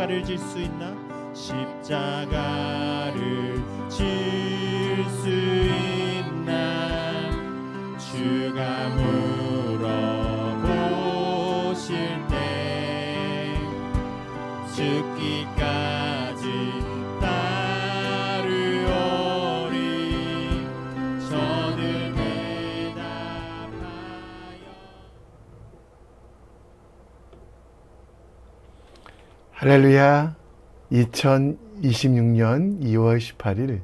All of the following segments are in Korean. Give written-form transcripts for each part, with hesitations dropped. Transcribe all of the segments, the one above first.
십자가를 질 수 있나? 십자가를 질 수 있나? 주가 물어보실 때 죽기까지 따르오리. 저는 대답하여. 할렐루야. 2026년 2월 18일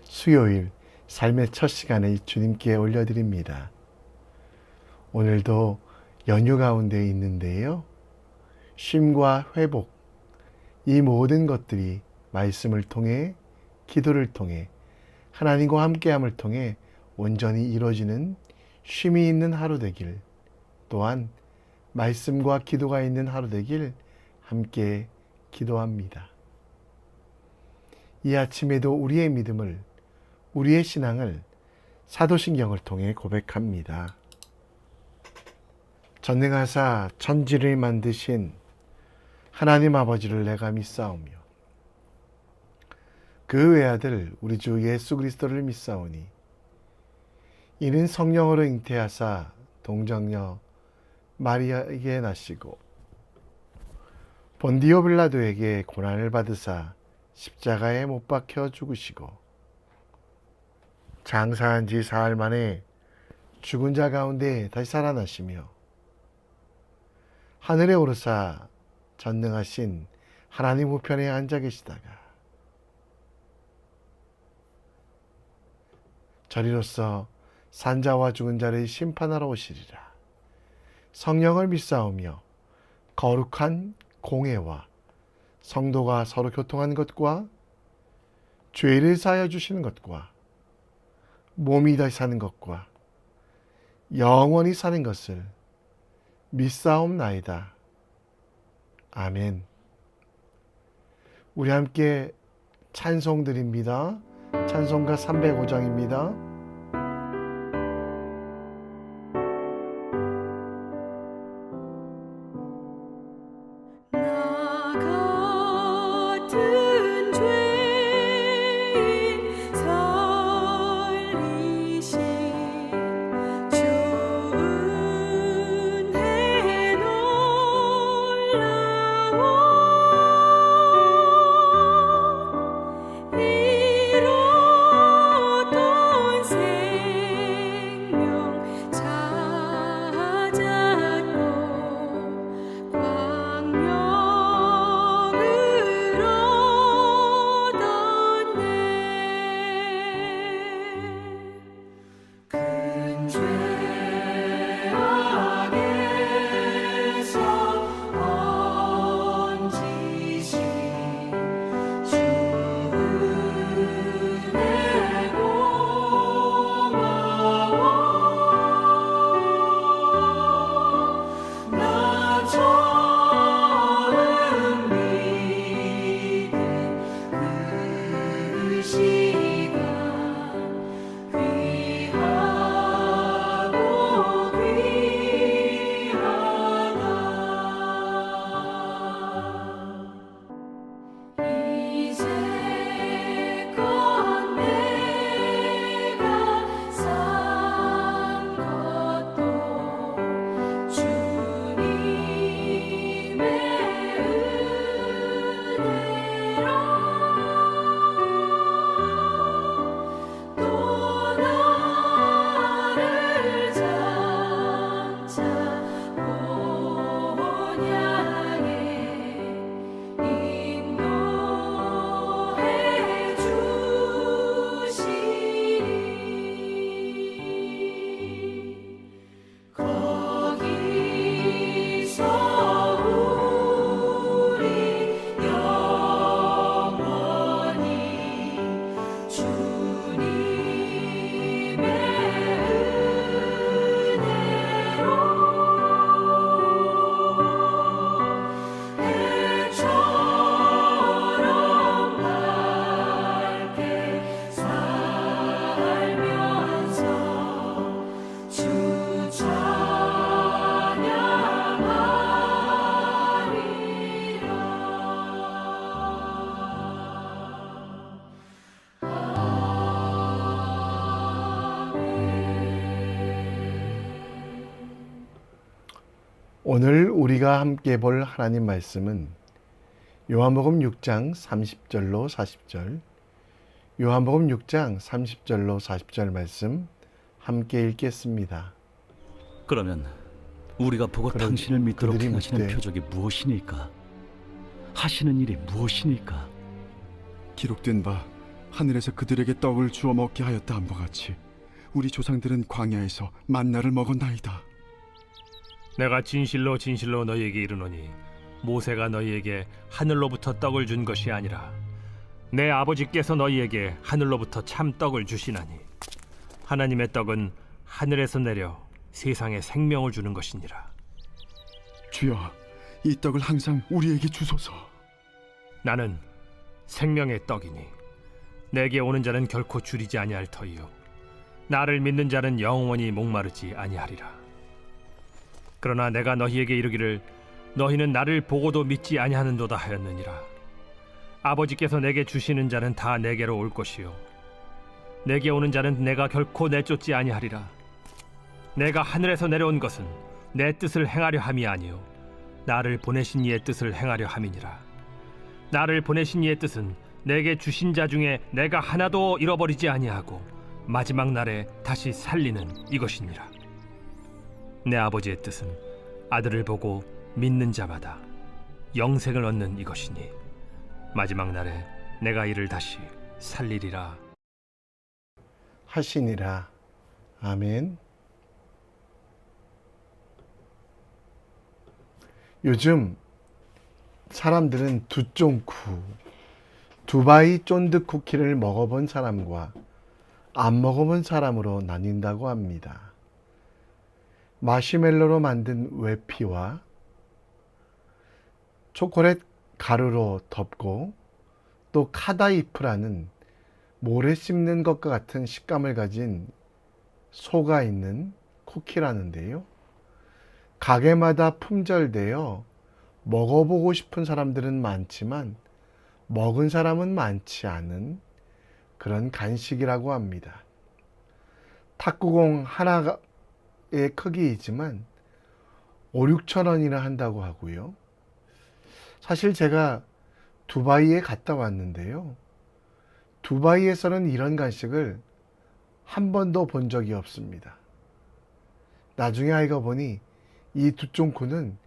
수요일 삶의 첫 시간에 주님께 올려드립니다. 오늘도 연휴 가운데 있는데요. 쉼과 회복, 이 모든 것들이 말씀을 통해, 기도를 통해, 하나님과 함께함을 통해 온전히 이루어지는 쉼이 있는 하루 되길, 또한 말씀과 기도가 있는 하루 되길 함께 기도합니다. 이 아침에도 우리의 믿음을, 우리의 신앙을 사도신경을 통해 고백합니다. 전능하사 천지를 만드신 하나님 아버지를 내가 믿사오며 그 외아들 우리 주 예수 그리스도를 믿사오니 이는 성령으로 잉태하사 동정녀 마리아에게 나시고 본디오 빌라도에게 고난을 받으사 십자가에 못 박혀 죽으시고 장사한 지 사흘 만에 죽은 자 가운데 다시 살아나시며 하늘에 오르사 전능하신 하나님 우편에 앉아 계시다가 저리로서 산자와 죽은 자를 심판하러 오시리라. 성령을 믿사오며 거룩한 공회와 성도가 서로 교통하는 것과 죄를 사하여 주시는 것과 몸이 다시 사는 것과 영원히 사는 것을 믿사옵나이다. 아멘. 우리 함께 찬송 드립니다. 찬송가 305장입니다. 이뤘던 오늘 우리가 함께 볼 하나님 말씀은 요한복음 6장 30절로 40절, 요한복음 6장 30절로 40절 말씀 함께 읽겠습니다. 그러면 우리가 보고 그러- 당신을 믿도록 그들이 행하시는 묻되 표적이 무엇이니까? 하시는 일이 무엇이니까? 기록된 바 하늘에서 그들에게 떡을 주어 먹게 하였다 함과 같이 우리 조상들은 광야에서 만나를 먹었나이다. 내가 진실로 진실로 너희에게 이르노니 모세가 너희에게 하늘로부터 떡을 준 것이 아니라 내 아버지께서 너희에게 하늘로부터 참 떡을 주시나니 하나님의 떡은 하늘에서 내려 세상에 생명을 주는 것이니라. 주여, 이 떡을 항상 우리에게 주소서. 나는 생명의 떡이니 내게 오는 자는 결코 줄이지 아니할 터이요 나를 믿는 자는 영원히 목마르지 아니하리라. 그러나 내가 너희에게 이르기를 너희는 나를 보고도 믿지 아니하는도다 하였느니라. 아버지께서 내게 주시는 자는 다 내게로 올 것이요 내게 오는 자는 내가 결코 내쫓지 아니하리라. 내가 하늘에서 내려온 것은 내 뜻을 행하려 함이 아니요 나를 보내신 이의 뜻을 행하려 함이니라. 나를 보내신 이의 뜻은 내게 주신 자 중에 내가 하나도 잃어버리지 아니하고 마지막 날에 다시 살리는 이것이니라. 내 아버지의 뜻은 아들을 보고 믿는 자마다 영생을 얻는 이것이니 마지막 날에 내가 이를 다시 살리리라 하시니라. 아멘. 요즘 사람들은 두쫑쿠, 두바이 쫀득 쿠키를 먹어본 사람과 안 먹어본 사람으로 나뉜다고 합니다. 마시멜로로 만든 외피와 초콜릿 가루로 덮고 또 카다이프라는 모래 씹는 것과 같은 식감을 가진 소가 있는 쿠키라는데요. 가게마다 품절되어 먹어보고 싶은 사람들은 많지만 먹은 사람은 많지 않은 그런 간식이라고 합니다. 탁구공 하나의 크기이지만 5, 6천 원이나 한다고 하고요. 사실 제가 두바이에 갔다 왔는데요. 두바이에서는 이런 간식을 한 번도 본 적이 없습니다. 나중에 알고 보니 이 두쫑쿠는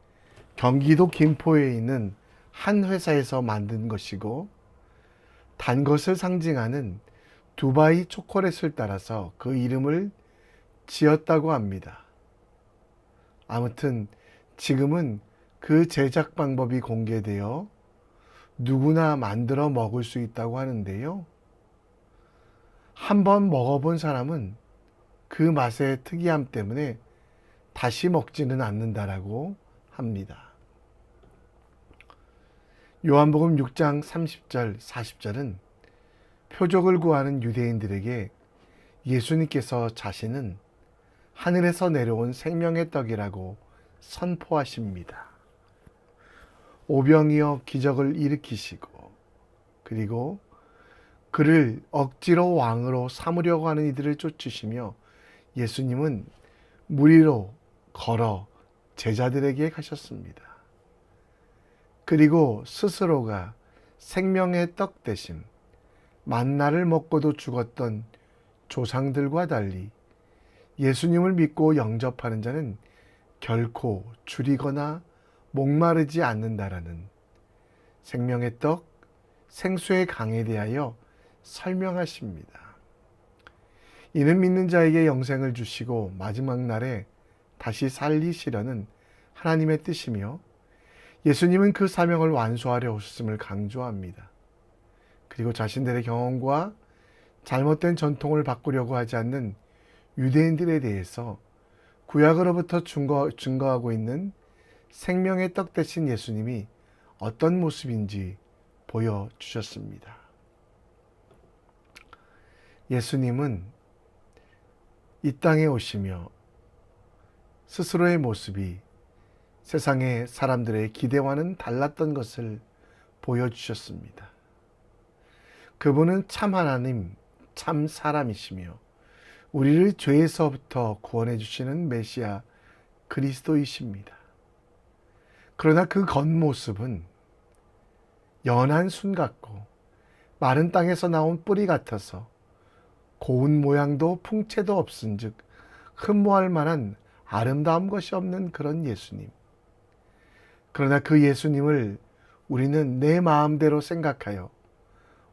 경기도 김포에 있는 한 회사에서 만든 것이고 단 것을 상징하는 두바이 초콜릿을 따라서 그 이름을 지었다고 합니다. 아무튼 지금은 그 제작 방법이 공개되어 누구나 만들어 먹을 수 있다고 하는데요. 한번 먹어본 사람은 그 맛의 특이함 때문에 다시 먹지는 않는다라고 합니다. 요한복음 6장 30절, 40절은 표적을 구하는 유대인들에게 예수님께서 자신은 하늘에서 내려온 생명의 떡이라고 선포하십니다. 오병이어 기적을 일으키시고 그리고 그를 억지로 왕으로 삼으려고 하는 이들을 쫓으시며 예수님은 물 위로 걸어 제자들에게 가셨습니다. 그리고 스스로가 생명의 떡 대신 만나를 먹고도 죽었던 조상들과 달리 예수님을 믿고 영접하는 자는 결코 줄이거나 목마르지 않는다라는 생명의 떡, 생수의 강에 대하여 설명하십니다. 이는 믿는 자에게 영생을 주시고 마지막 날에 다시 살리시려는 하나님의 뜻이며 예수님은 그 사명을 완수하려 오셨음을 강조합니다. 그리고 자신들의 경험과 잘못된 전통을 바꾸려고 하지 않는 유대인들에 대해서 구약으로부터 증거하고 있는 생명의 떡 대신 예수님이 어떤 모습인지 보여주셨습니다. 예수님은 이 땅에 오시며 스스로의 모습이 세상의 사람들의 기대와는 달랐던 것을 보여주셨습니다. 그분은 참 하나님, 참 사람이시며 우리를 죄에서부터 구원해 주시는 메시아 그리스도이십니다. 그러나 그 겉모습은 연한 순 같고 마른 땅에서 나온 뿌리 같아서 고운 모양도 풍채도 없은즉 흠모할 만한 아름다운 것이 없는 그런 예수님. 그러나 그 예수님을 우리는 내 마음대로 생각하여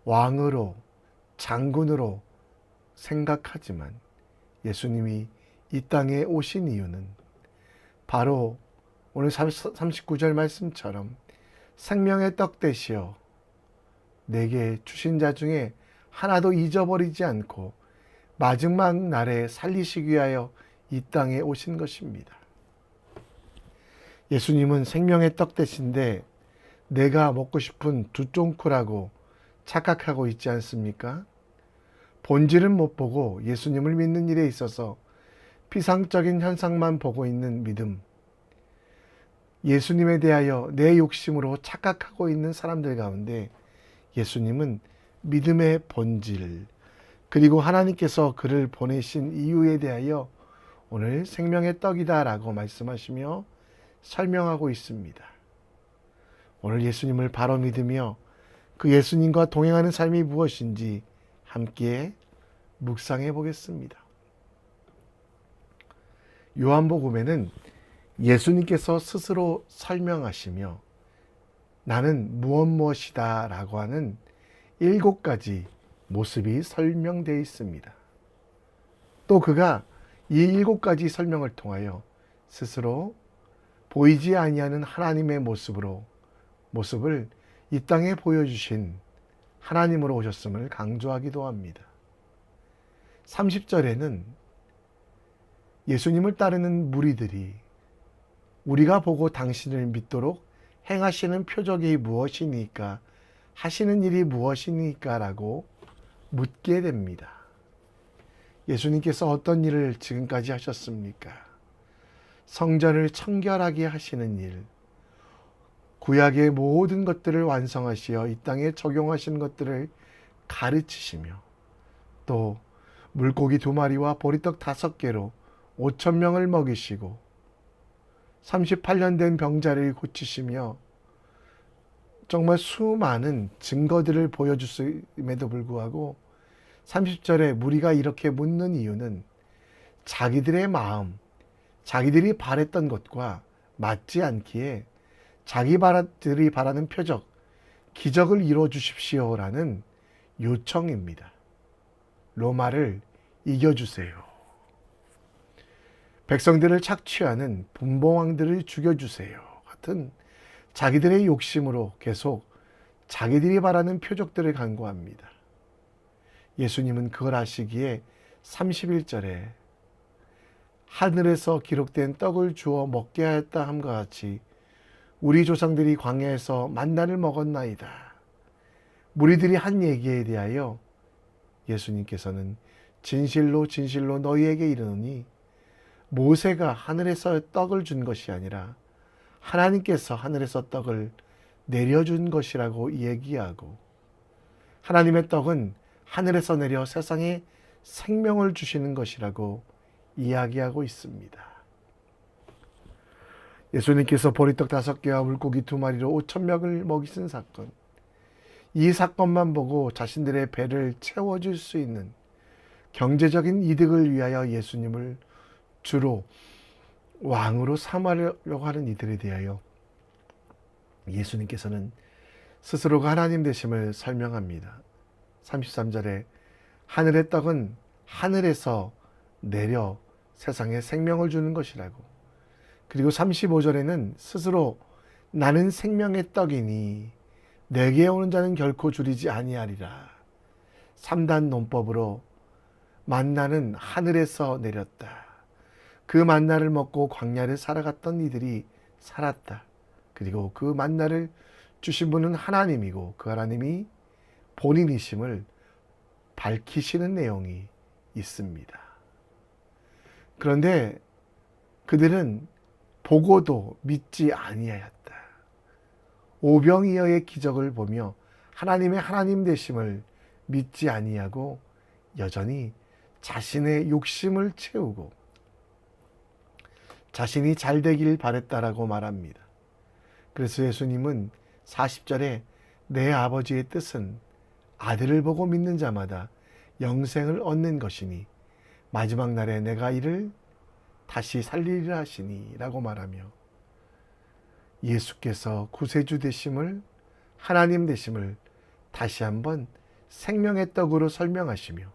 왕으로, 장군으로 생각하지만 예수님이 이 땅에 오신 이유는 바로 오늘 39절 말씀처럼 생명의 떡 되시어 내게 주신 자 중에 하나도 잊어버리지 않고 마지막 날에 살리시기 위하여 이 땅에 오신 것입니다. 예수님은 생명의 떡 되신데 내가 먹고 싶은 두쫑쿠라고 착각하고 있지 않습니까? 본질은 못 보고 예수님을 믿는 일에 있어서 피상적인 현상만 보고 있는 믿음, 예수님에 대하여 내 욕심으로 착각하고 있는 사람들 가운데 예수님은 믿음의 본질, 그리고 하나님께서 그를 보내신 이유에 대하여 오늘 생명의 떡이다 라고 말씀하시며 설명하고 있습니다. 오늘 예수님을 바로 믿으며 그 예수님과 동행하는 삶이 무엇인지 함께 묵상해 보겠습니다. 요한복음에는 예수님께서 스스로 설명하시며 나는 무엇이다 라고 하는 7가지 모습이 설명되어 있습니다. 또 그가 이 7가지 설명을 통하여 스스로 보이지 아니하는 하나님의 모습을 이 땅에 보여주신 하나님으로 오셨음을 강조하기도 합니다. 30절에는 예수님을 따르는 무리들이 우리가 보고 당신을 믿도록 행하시는 표적이 무엇이니까, 하시는 일이 무엇이니까 라고 묻게 됩니다. 예수님께서 어떤 일을 지금까지 하셨습니까? 성전을 청결하게 하시는 일, 구약의 모든 것들을 완성하시어 이 땅에 적용하시는 것들을 가르치시며 또 물고기 2마리와 보리떡 5개로 5,000명을 먹이시고 38년 된 병자를 고치시며 정말 수많은 증거들을 보여주심에도 불구하고 30절에 무리가 이렇게 묻는 이유는 자기들의 마음, 자기들이 바랬던 것과 맞지 않기에 자기들이 바라는 표적, 기적을 이루어 주십시오라는 요청입니다. 로마를 이겨주세요. 백성들을 착취하는 분봉왕들을 죽여주세요. 같은 자기들의 욕심으로 계속 자기들이 바라는 표적들을 간구합니다. 예수님은 그걸 아시기에 31절에 하늘에서 기록된 떡을 주어 먹게 하였다 함과 같이 우리 조상들이 광야에서 만나를 먹었나이다. 무리들이 한 얘기에 대하여 예수님께서는 진실로 진실로 너희에게 이르노니 모세가 하늘에서 떡을 준 것이 아니라 하나님께서 하늘에서 떡을 내려준 것이라고 얘기하고 하나님의 떡은 하늘에서 내려 세상에 생명을 주시는 것이라고 이야기하고 있습니다. 예수님께서 보리떡 5개와 물고기 2마리로 5,000명을 먹이신 사건, 이 사건만 보고 자신들의 배를 채워줄 수 있는 경제적인 이득을 위하여 예수님을 주로 왕으로 삼으려고 하는 이들에 대하여 예수님께서는 스스로가 하나님 되심을 설명합니다. 33절에 하늘의 떡은 하늘에서 내려 세상에 생명을 주는 것이라고, 그리고 35절에는 스스로 나는 생명의 떡이니 내게 오는 자는 결코 줄이지 아니하리라. 3단 논법으로 만나는 하늘에서 내렸다. 그 만나를 먹고 광야를 살아갔던 이들이 살았다. 그리고 그 만나를 주신 분은 하나님이고 그 하나님이 본인이심을 밝히시는 내용이 있습니다. 그런데 그들은 보고도 믿지 아니하였다. 오병이어의 기적을 보며 하나님의 하나님 되심을 믿지 아니하고 여전히 자신의 욕심을 채우고 자신이 잘 되길 바랬다라고 말합니다. 그래서 예수님은 40절에 내 아버지의 뜻은 아들을 보고 믿는 자마다 영생을 얻는 것이니 마지막 날에 내가 이를 다시 살리리라 하시니 라고 말하며 예수께서 구세주 되심을, 하나님 되심을 다시 한번 생명의 떡으로 설명하시며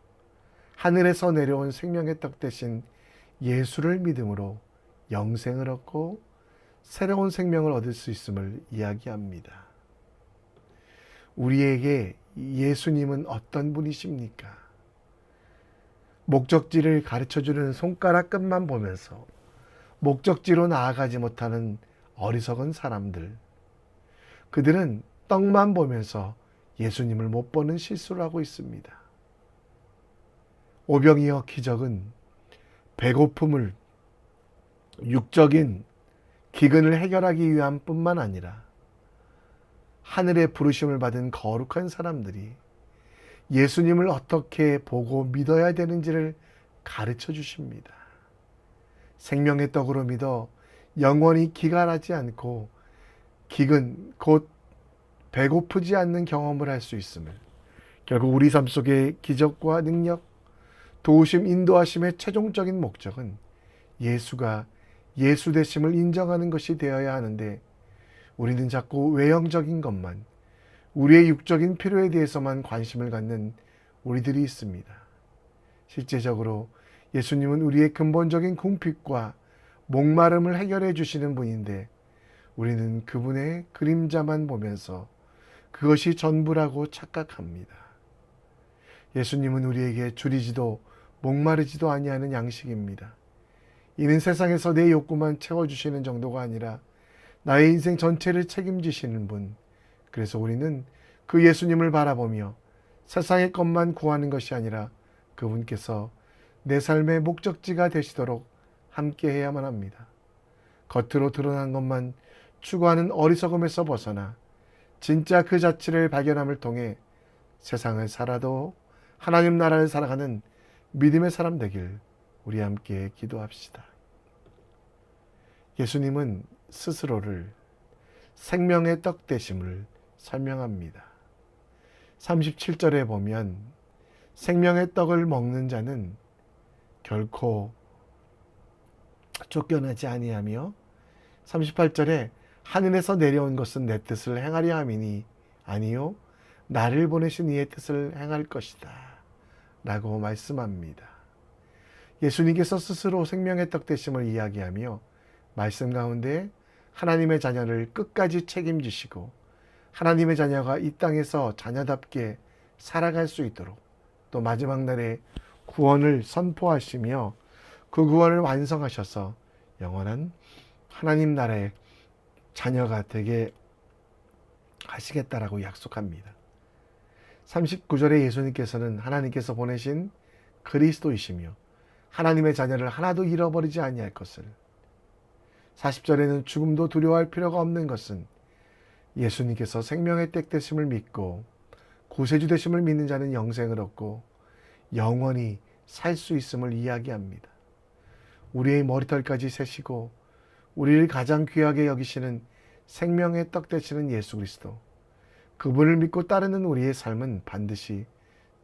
하늘에서 내려온 생명의 떡 대신 예수를 믿음으로 영생을 얻고 새로운 생명을 얻을 수 있음을 이야기합니다. 우리에게 예수님은 어떤 분이십니까? 목적지를 가르쳐주는 손가락 끝만 보면서 목적지로 나아가지 못하는 어리석은 사람들, 그들은 떡만 보면서 예수님을 못 보는 실수를 하고 있습니다. 오병이어 기적은 배고픔을, 육적인 기근을 해결하기 위함 뿐만 아니라 하늘의 부르심을 받은 거룩한 사람들이 예수님을 어떻게 보고 믿어야 되는지를 가르쳐 주십니다. 생명의 떡으로 믿어 영원히 기갈하지 않고 기근, 곧 배고프지 않는 경험을 할 수 있음을, 결국 우리 삶 속의 기적과 능력, 도우심, 인도하심의 최종적인 목적은 예수가 예수 되심을 인정하는 것이 되어야 하는데 우리는 자꾸 외형적인 것만, 우리의 육적인 필요에 대해서만 관심을 갖는 우리들이 있습니다. 실제적으로 예수님은 우리의 근본적인 궁핍과 목마름을 해결해 주시는 분인데 우리는 그분의 그림자만 보면서 그것이 전부라고 착각합니다. 예수님은 우리에게 줄이지도 목마르지도 아니하는 양식입니다. 이는 세상에서 내 욕구만 채워주시는 정도가 아니라 나의 인생 전체를 책임지시는 분, 그래서 우리는 그 예수님을 바라보며 세상의 것만 구하는 것이 아니라 그분께서 내 삶의 목적지가 되시도록 함께 해야만 합니다. 겉으로 드러난 것만 추구하는 어리석음에서 벗어나 진짜 그 자체를 발견함을 통해 세상을 살아도 하나님 나라를 살아가는 믿음의 사람 되길 우리 함께 기도합시다. 예수님은 스스로를 생명의 떡 되심을 설명합니다. 37절에 보면 생명의 떡을 먹는 자는 결코 쫓겨나지 아니하며 38절에 하늘에서 내려온 것은 내 뜻을 행하려 함이니 아니요 나를 보내신 이의 뜻을 행할 것이다 라고 말씀합니다. 예수님께서 스스로 생명의 떡 되심을 이야기하며 말씀 가운데 하나님의 자녀를 끝까지 책임지시고 하나님의 자녀가 이 땅에서 자녀답게 살아갈 수 있도록 또 마지막 날에 구원을 선포하시며 그 구원을 완성하셔서 영원한 하나님 나라의 자녀가 되게 하시겠다라고 약속합니다. 39절에 예수님께서는 하나님께서 보내신 그리스도이시며 하나님의 자녀를 하나도 잃어버리지 아니할 것을, 40절에는 죽음도 두려워할 필요가 없는 것은 예수님께서 생명의 떡 되심을 믿고 구세주 되심을 믿는 자는 영생을 얻고 영원히 살 수 있음을 이야기합니다. 우리의 머리털까지 세시고 우리를 가장 귀하게 여기시는 생명의 떡 되시는 예수 그리스도, 그분을 믿고 따르는 우리의 삶은 반드시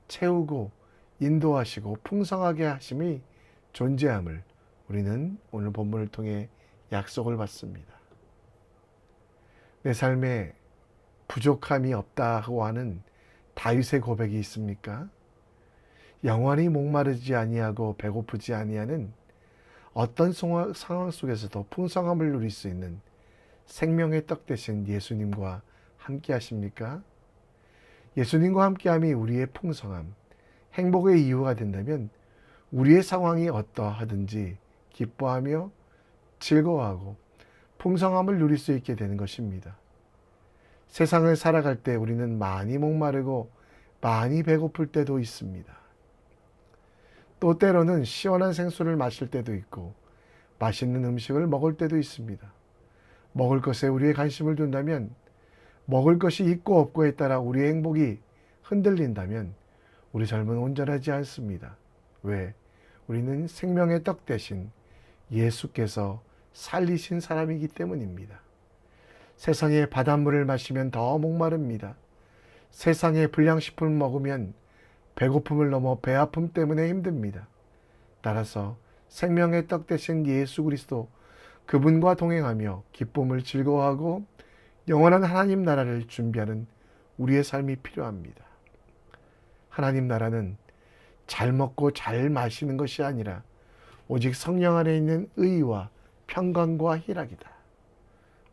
채우고 인도하시고 풍성하게 하심이 존재함을 우리는 오늘 본문을 통해 약속을 받습니다. 내 삶에 부족함이 없다고 하는 다윗의 고백이 있습니까? 영원히 목마르지 아니하고 배고프지 아니하는 어떤 상황 속에서도 풍성함을 누릴 수 있는 생명의 떡 되신 예수님과 함께 하십니까? 예수님과 함께함이 우리의 풍성함, 행복의 이유가 된다면 우리의 상황이 어떠하든지 기뻐하며 즐거워하고 풍성함을 누릴 수 있게 되는 것입니다. 세상을 살아갈 때 우리는 많이 목마르고 많이 배고플 때도 있습니다. 또 때로는 시원한 생수를 마실 때도 있고 맛있는 음식을 먹을 때도 있습니다. 먹을 것에 우리의 관심을 둔다면, 먹을 것이 있고 없고에 따라 우리의 행복이 흔들린다면 우리 삶은 온전하지 않습니다. 왜? 우리는 생명의 떡 대신 예수께서 살리신 사람이기 때문입니다. 세상의 바닷물을 마시면 더 목마릅니다. 세상의 불량식품을 먹으면 배고픔을 넘어 배아픔 때문에 힘듭니다. 따라서 생명의 떡 대신 예수 그리스도 그분과 동행하며 기쁨을 즐거워하고 영원한 하나님 나라를 준비하는 우리의 삶이 필요합니다. 하나님 나라는 잘 먹고 잘 마시는 것이 아니라 오직 성령 안에 있는 의와 평강과 희락이다.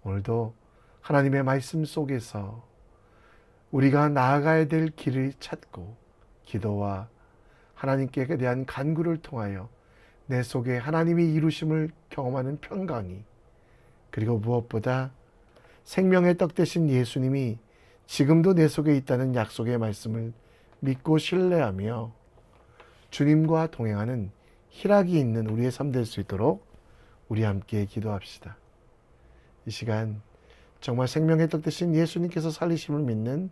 오늘도 하나님의 말씀 속에서 우리가 나아가야 될 길을 찾고 기도와 하나님께 대한 간구를 통하여 내 속에 하나님이 이루심을 경험하는 평강이, 그리고 무엇보다 생명의 떡 되신 예수님이 지금도 내 속에 있다는 약속의 말씀을 믿고 신뢰하며 주님과 동행하는 희락이 있는 우리의 삶 될 수 있도록 우리 함께 기도합시다. 이 시간 정말 생명의 떡 되신 예수님께서 살리심을 믿는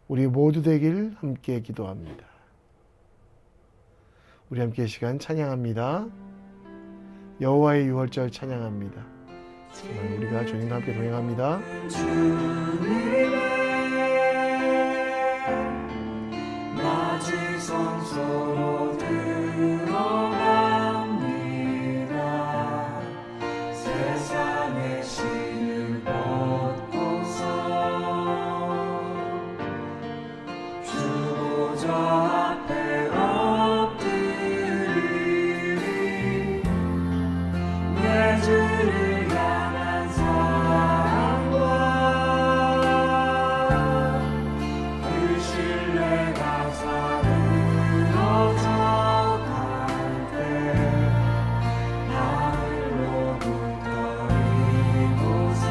우리 모두 되길 함께 기도합니다. 우리 함께 이 시간 찬양합니다. 여호와의 유월절 찬양합니다. 정말 우리가 주님과 함께 동행합니다. 낮은 성소로 들어갑니다. 세상의 신을 벗고서 주보좌 앞에 엎드리리. 내 주를 향한 사랑과 그 신뢰가 사그러져 갈 때 하늘로부터 이곳에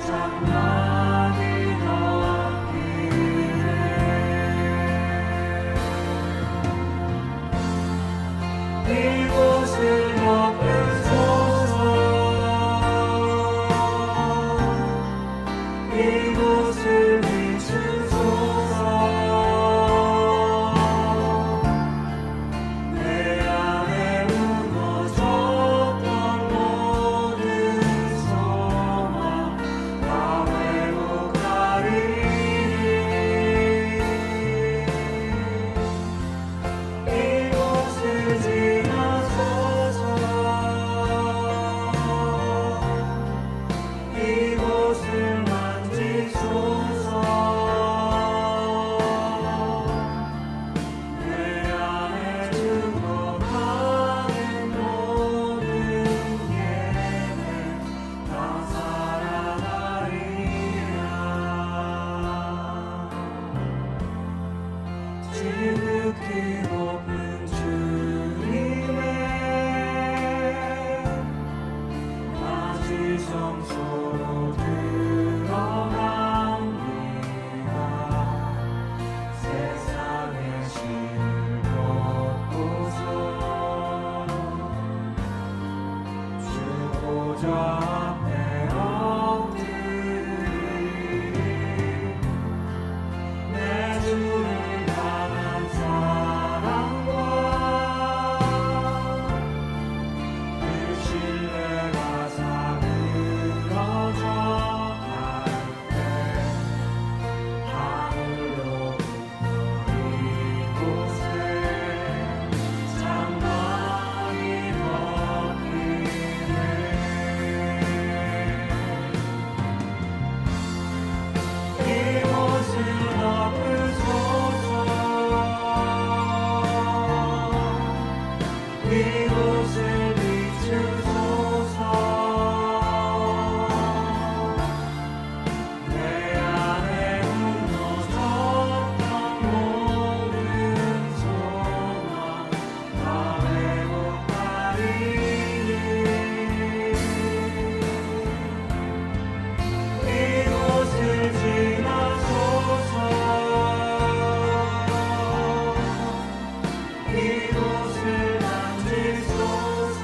장막이 덮이네. 이곳을 덮으소서. 이곳을 비추소서. 내 안에 무너졌던 모든 소망 다 회복하리니. 이곳을 지나소서. 이곳을 만지소서. 내 안에 죽어가는 모든 예배 다 살아나리라. 지극히 높은 주님의 낮은 성소로 들어갑니다. 세상의 신을 벗고서 주보좌 앞에 엎드리리. 내 주를 향한 사랑과 그 신뢰가 사그러져 갈 때 하늘로부터 이곳에 장막이 덮이네. 이곳을 덮으소서. 이곳을 비추소서. 내 안에 무너졌던 모든 소망 다 회복하리니. 이곳을 지나소서. 이곳을 만지소서.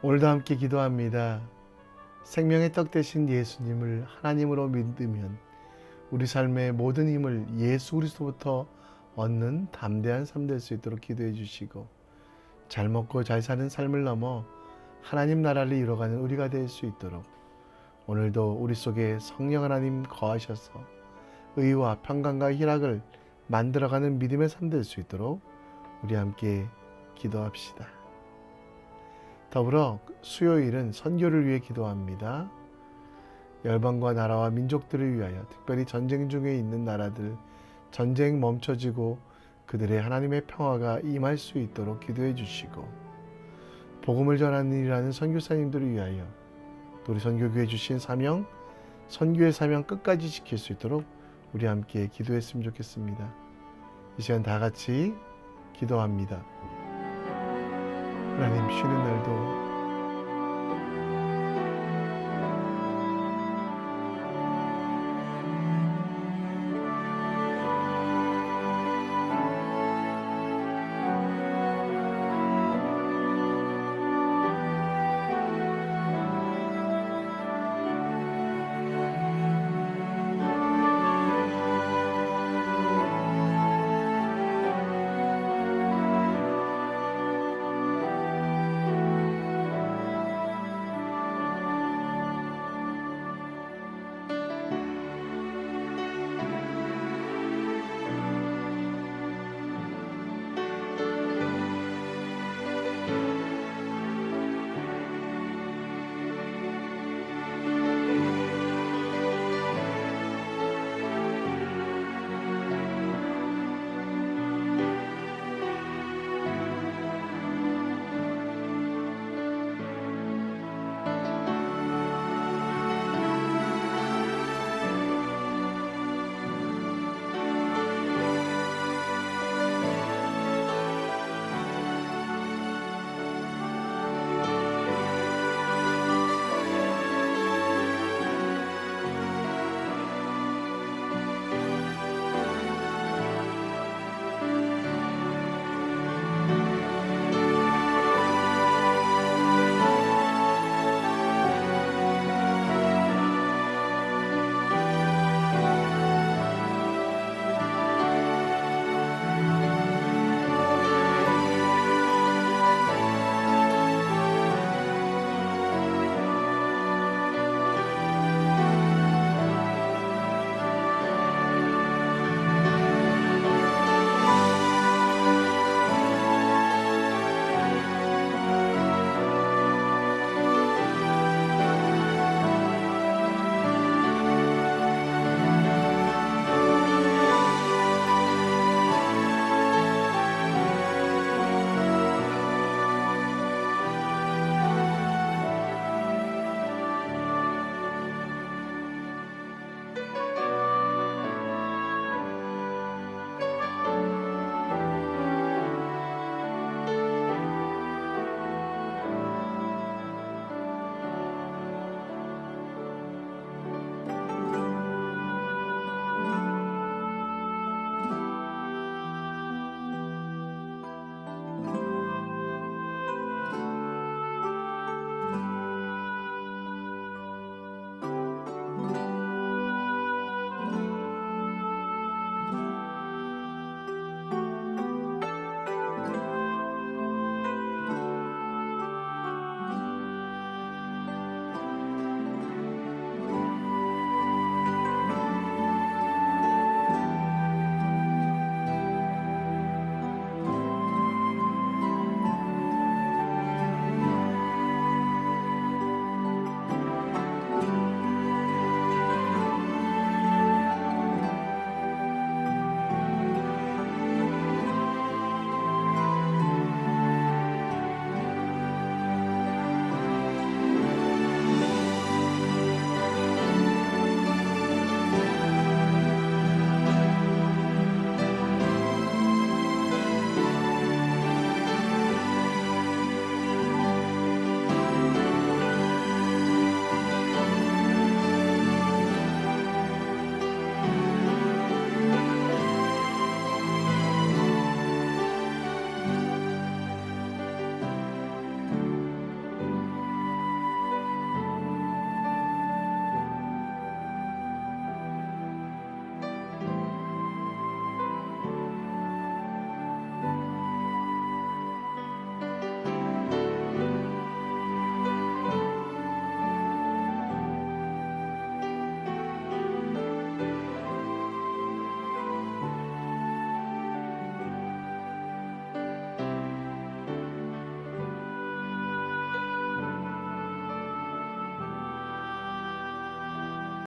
오늘도 함께 기도합니다. 생명의 떡 되신 예수님을 하나님으로 믿으면 우리 삶의 모든 힘을 예수 그리스도부터 얻는 담대한 삶 될 수 있도록 기도해 주시고, 잘 먹고 잘 사는 삶을 넘어 하나님 나라를 이뤄가는 우리가 될 수 있도록 오늘도 우리 속에 성령 하나님 거하셔서 의와 평강과 희락을 만들어가는 믿음의 삶 될 수 있도록 우리 함께 기도합시다. 더불어 수요일은 선교를 위해 기도합니다. 열방과 나라와 민족들을 위하여, 특별히 전쟁 중에 있는 나라들 전쟁 멈춰지고 그들의 하나님의 평화가 임할 수 있도록 기도해 주시고, 복음을 전하는 일이라는 선교사님들을 위하여 또 우리 선교교회 주신 사명, 선교의 사명 끝까지 지킬 수 있도록 우리 함께 기도했으면 좋겠습니다. 이 시간 다 같이 기도합니다. 하나님, 쉬는 날도